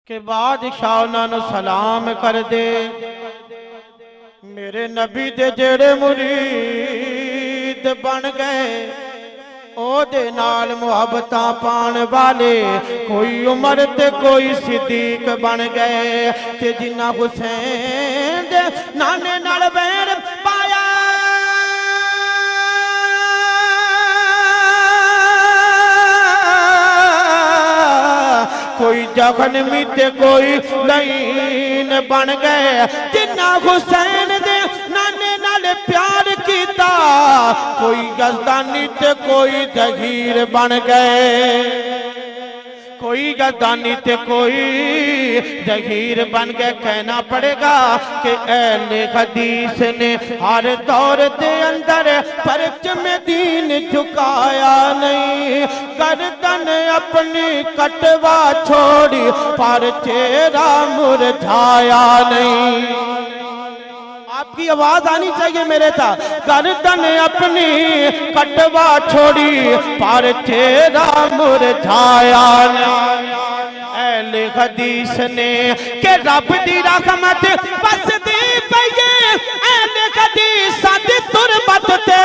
کہ بادشاہ انہاں نوں سلام کر دے میرے نبی دے جڑے مرید بن گئے او دے نال محبتاں پان والے کوئی عمر تے کوئی صدیق بن گئے تے جنہ حسین دے نانے نال بیر پایا کوئی جہنمی تے کوئی لعین بن گئے جنہ حسین دے نانے نال پیار کیتا کوئی یزدانی تے کوئی جہیر بن گئے کوئی یزدانی تے کوئی جہیر بن گئے کہنا پڑے گا کہ اہل حدیث نے ہر دور دے اندر پرچم دین جھکایا نہیں گردن اپنی کٹوا چھوڑی پر چہرہ مرجھایا نہیں آپ کی آواز آنی چاہیے میرے تھا گردن اپنی کٹوا چھوڑی پر چہرہ مرجھایا نہیں اہل حدیث نے کہ رب دی رحمت بس دی پئیے اہل حدیث دی تربت تے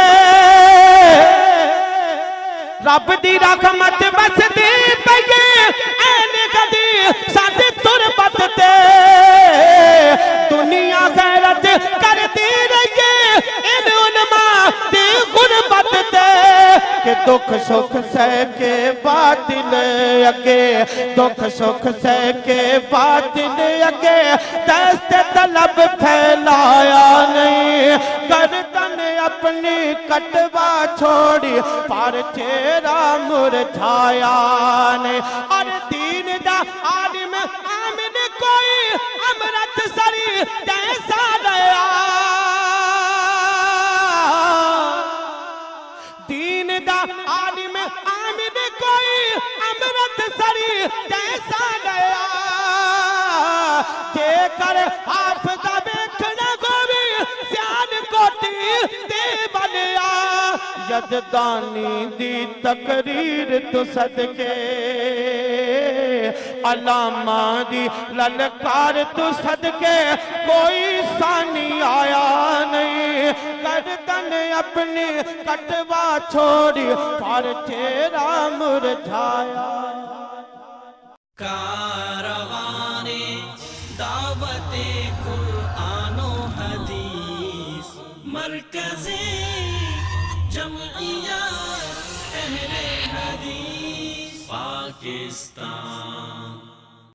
رب دی رحمت بس دی پئیے اہل حدیث دی تربت تے دنیا غیرت کرتی رہیے ان علماء دی غربت تے کہ دکھ سکھ سہ کے باطل اگے دکھ سکھ سہ کے باطل اگے دست طلب پھیلایا نہیں گردن اپنی کٹوا چھوڑی پر چہرہ مرجھایا نہیں اور دین دا عالم عامل کوئی امرت سری جیسا گیا دین دا عالم عامل کوئی امرت سری جیسا گیا جے کر حافظ بیکھنا گوی سیان کوٹی دے بنیا یزدانی دی تقریر تو صدقے علامہ دی للکار تو صدقے کوئی ثانی آیا نہیں گردن اپنی کٹوا چھوڑی پر چہرہ مرجھایا کاروان دعوت قرآن و حدیث مرکز جمعیت اہل حدیث پاکستان